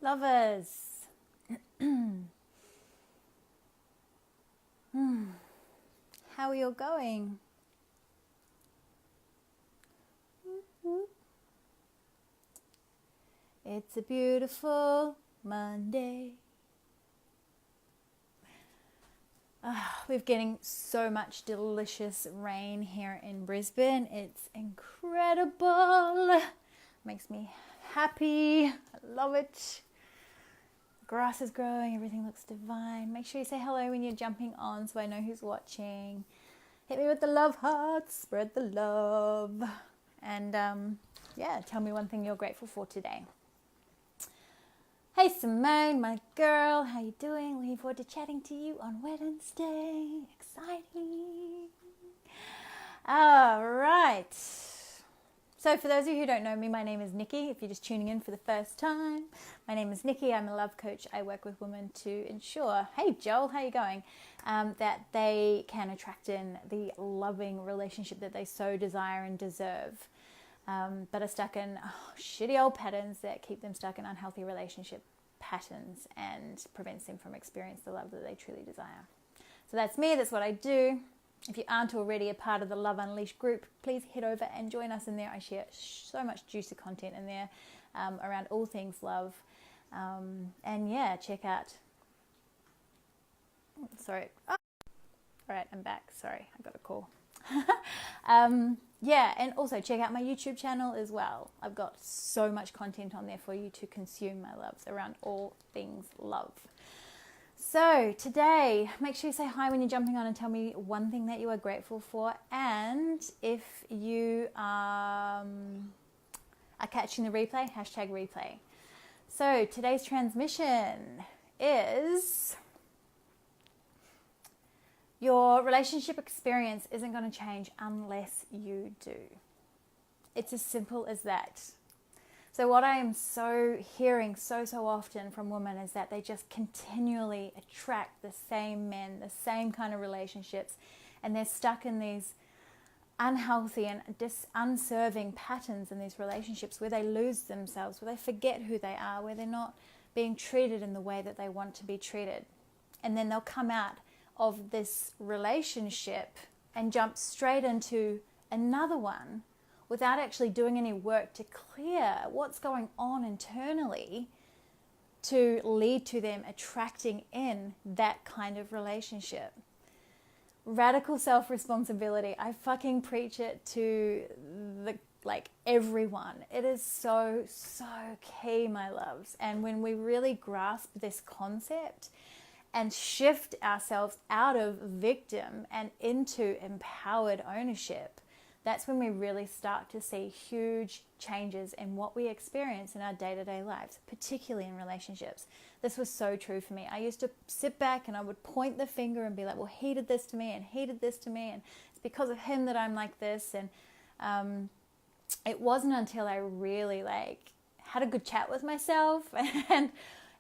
Lovers, how are you going? It's a beautiful Monday. We're getting so much delicious rain here in Brisbane. It's incredible. Makes me happy. I love it. Grass is growing, everything looks divine. Make sure you say hello when you're jumping on so I know who's watching. Hit me with the love hearts, spread the love. And tell me one thing you're grateful for today. Hey Simone, my girl, how you doing? Looking forward to chatting to you on Wednesday. Exciting. All right. So for those of you who don't know me, my name is Nikki. If you're just tuning in for the first time, my name is Nikki. I'm a love coach. I work with women to ensure, hey Joel, how you going? That they can attract in the loving relationship that they so desire and deserve, but are stuck in shitty old patterns that keep them stuck in unhealthy relationship patterns and prevents them from experiencing the love that they truly desire. So that's me. That's what I do. If you aren't already a part of the Love Unleashed group, please head over and join us in there. I share so much juicy content in there around all things love. Check out... Sorry. Oh. All right, I'm back. Sorry, I got a call. And also check out my YouTube channel as well. I've got so much content on there for you to consume, my loves, around all things love. So today, make sure you say hi when you're jumping on and tell me one thing that you are grateful for. And if you are catching the replay, hashtag replay. So today's transmission is... your relationship experience isn't going to change unless you do. It's as simple as that. So what I am hearing so often from women is that they just continually attract the same men, the same kind of relationships, and they're stuck in these unhealthy and unserving patterns in these relationships where they lose themselves, where they forget who they are, where they're not being treated in the way that they want to be treated. And then they'll come out of this relationship and jump straight into another one without actually doing any work to clear what's going on internally to lead to them attracting in that kind of relationship. Radical self-responsibility. I fucking preach it to everyone. It is so key, my loves. And when we really grasp this concept and shift ourselves out of victim and into empowered ownership, that's when we really start to see huge changes in what we experience in our day-to-day lives, particularly in relationships. This was so true for me. I used to sit back and I would point the finger and be like, well, he did this to me and he did this to me and it's because of him that I'm like this. And it wasn't until I really had a good chat with myself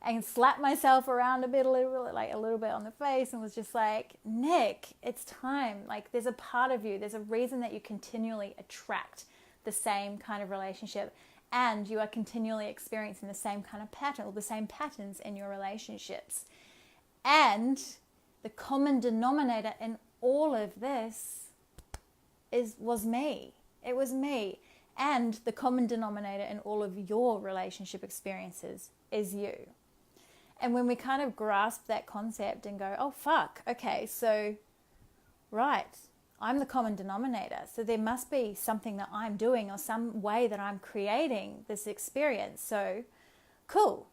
and slapped myself around a little bit on the face and was just like, Nick, it's time. There's a part of you, there's a reason that you continually attract the same kind of relationship and you are continually experiencing the same kind of pattern or the same patterns in your relationships. And the common denominator in all of this was me. It was me. And the common denominator in all of your relationship experiences is you. And when we kind of grasp that concept and go, oh, fuck, okay, so, right, I'm the common denominator. So there must be something that I'm doing or some way that I'm creating this experience. So, cool.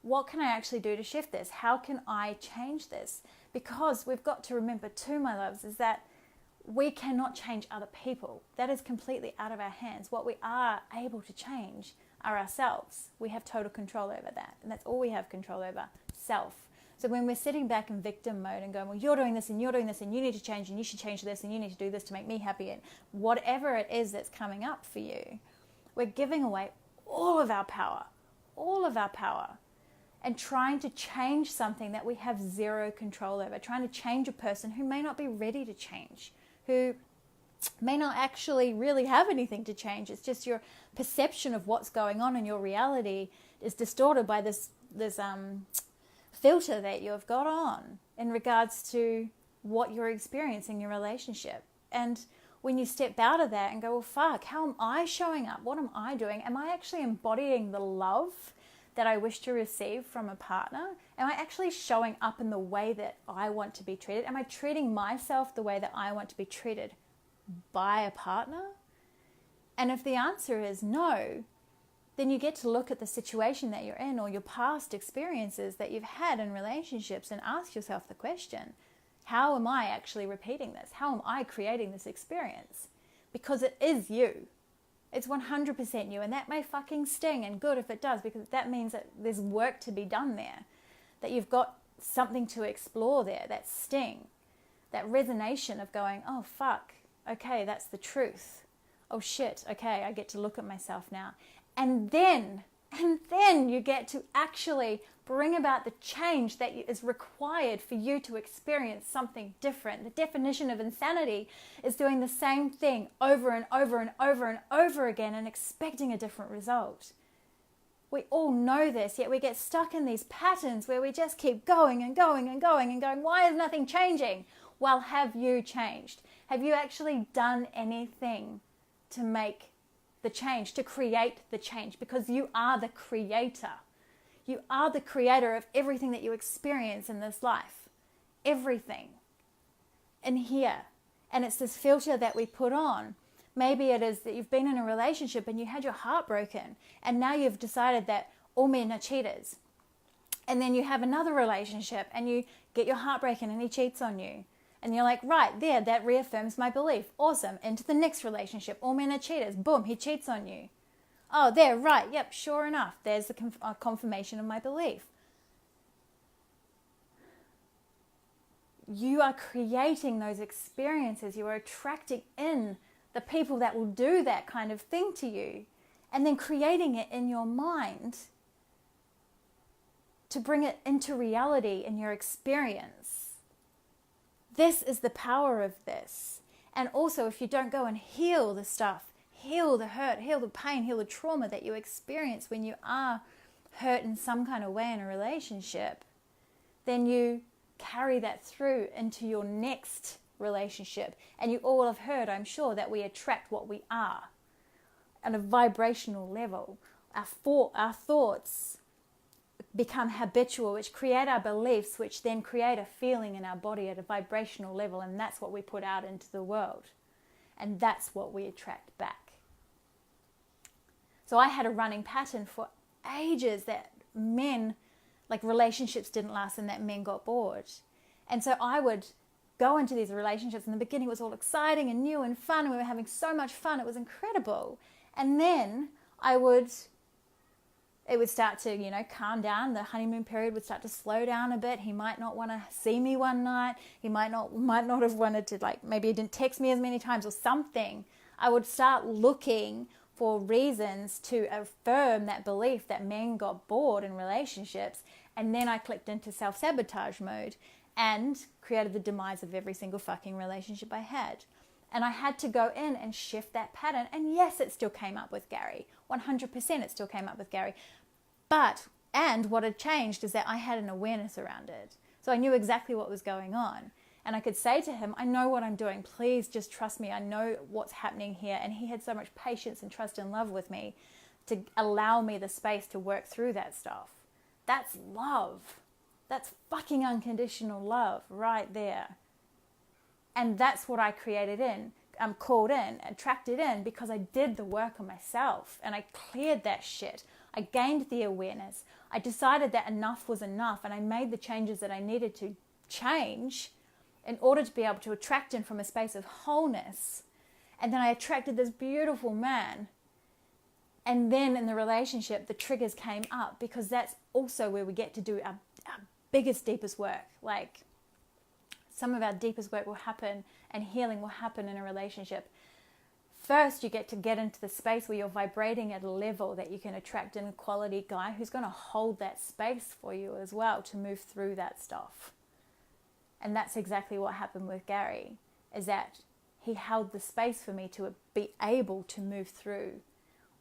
What can I actually do to shift this? How can I change this? Because we've got to remember too, my loves, is that we cannot change other people. That is completely out of our hands. What we are able to change are ourselves. We have total control over that. And that's all we have control over, self. So when we're sitting back in victim mode and going, well, you're doing this and you're doing this and you need to change and you should change this and you need to do this to make me happy and whatever it is that's coming up for you, we're giving away all of our power and trying to change something that we have zero control over, trying to change a person who may not be ready to change, who may not actually really have anything to change. It's just your perception of what's going on in your reality is distorted by this filter that you've got on in regards to what you're experiencing in your relationship. And when you step out of that and go, well, fuck, how am I showing up? What am I doing? Am I actually embodying the love that I wish to receive from a partner? Am I actually showing up in the way that I want to be treated? Am I treating myself the way that I want to be treated by a partner? And if the answer is no, then you get to look at the situation that you're in or your past experiences that you've had in relationships and ask yourself the question, how am I actually repeating this? How am I creating this experience? Because it is you. It's 100% you, and that may fucking sting, and good if it does, because that means that there's work to be done there, that you've got something to explore there, that sting, that resonation of going, oh fuck, okay, that's the truth. Oh shit, okay, I get to look at myself now. And then you get to actually bring about the change that is required for you to experience something different. The definition of insanity is doing the same thing over and over and over and over again and expecting a different result. We all know this, yet we get stuck in these patterns where we just keep going and going and going and going, why is nothing changing? Well, have you changed? Have you actually done anything to make the change, to create the change? Because you are the creator. You are the creator of everything that you experience in this life. Everything. In here. And it's this filter that we put on. Maybe it is that you've been in a relationship and you had your heart broken. And now you've decided that all men are cheaters. And then you have another relationship and you get your heart broken and he cheats on you. And you're like, right, there, that reaffirms my belief. Awesome. Into the next relationship. All men are cheaters. Boom, he cheats on you. Oh, there, right, yep, sure enough. There's the confirmation of my belief. You are creating those experiences. You are attracting in the people that will do that kind of thing to you. And then creating it in your mind to bring it into reality in your experience. This is the power of this. And also, if you don't go and heal the stuff, heal the hurt, heal the pain, heal the trauma that you experience when you are hurt in some kind of way in a relationship, then you carry that through into your next relationship. And you all have heard, I'm sure, that we attract what we are at a vibrational level. Our thoughts become habitual, which create our beliefs, which then create a feeling in our body at a vibrational level, and that's what we put out into the world. And that's what we attract back. So I had a running pattern for ages that men, like relationships didn't last and that men got bored. And so I would go into these relationships. In the beginning it was all exciting and new and fun and we were having so much fun. It was incredible. And then it would start to, calm down. The honeymoon period would start to slow down a bit. He might not want to see me one night. He might not have wanted to, maybe he didn't text me as many times or something. I would start looking for reasons to affirm that belief that men got bored in relationships. And then I clicked into self-sabotage mode and created the demise of every single fucking relationship I had. And I had to go in and shift that pattern. And yes, it still came up with Gary. 100% it still came up with Gary. And what had changed is that I had an awareness around it. So I knew exactly what was going on. And I could say to him, I know what I'm doing. Please just trust me. I know what's happening here. And he had so much patience and trust and love with me to allow me the space to work through that stuff. That's love. That's fucking unconditional love right there. And that's what I called in, attracted in, because I did the work on myself and I cleared that shit. I gained the awareness. I decided that enough was enough and I made the changes that I needed to change in order to be able to attract in from a space of wholeness. And then I attracted this beautiful man. And then in the relationship, the triggers came up because that's also where we get to do our biggest, deepest work. Like some of our deepest work will happen and healing will happen in a relationship. First, you get into the space where you're vibrating at a level that you can attract in a quality guy who's going to hold that space for you as well to move through that stuff. And that's exactly what happened with Gary, is that he held the space for me to be able to move through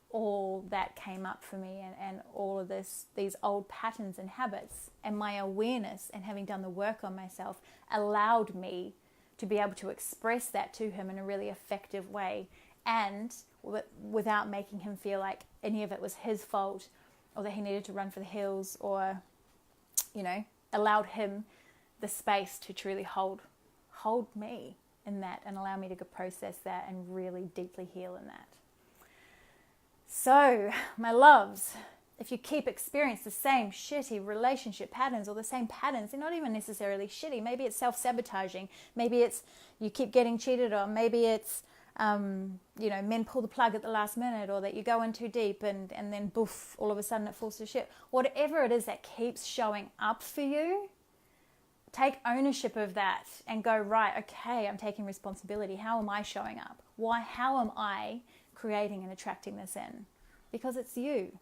all that came up for me, and all of these old patterns and habits. And my awareness and having done the work on myself allowed me to be able to express that to him in a really effective way, and without making him feel like any of it was his fault, or that he needed to run for the hills, or, you know, allowed him the space to truly hold me in that, and allow me to process that and really deeply heal in that. So, my loves, if you keep experiencing the same shitty relationship patterns, or the same patterns, they're not even necessarily shitty. Maybe it's self-sabotaging. Maybe it's you keep getting cheated on. Maybe it's, you know, men pull the plug at the last minute, or that you go in too deep and then boof, all of a sudden it falls to shit. Whatever it is that keeps showing up for you, take ownership of that and go, right, okay, I'm taking responsibility. How am I showing up? How am I creating and attracting this in? Because it's you.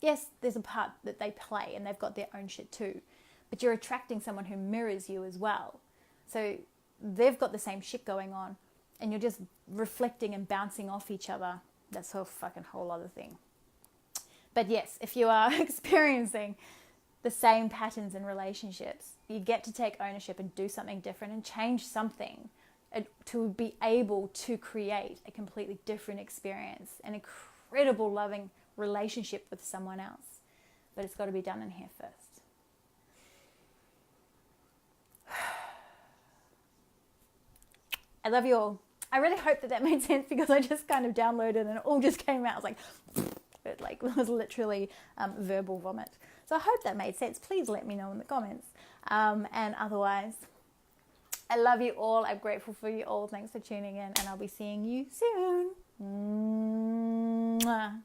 Yes, there's a part that they play and they've got their own shit too, but you're attracting someone who mirrors you as well. So they've got the same shit going on, and you're just reflecting and bouncing off each other. That's a fucking whole other thing. But yes, if you are experiencing the same patterns in relationships, you get to take ownership and do something different and change something to be able to create a completely different experience, an incredible loving relationship with someone else. But it's got to be done in here first. I love you all. I really hope that made sense, because I just kind of downloaded and it all just came out. I was like, it was literally verbal vomit. So I hope that made sense. Please let me know in the comments. And otherwise, I love you all. I'm grateful for you all. Thanks for tuning in, and I'll be seeing you soon. Mwah.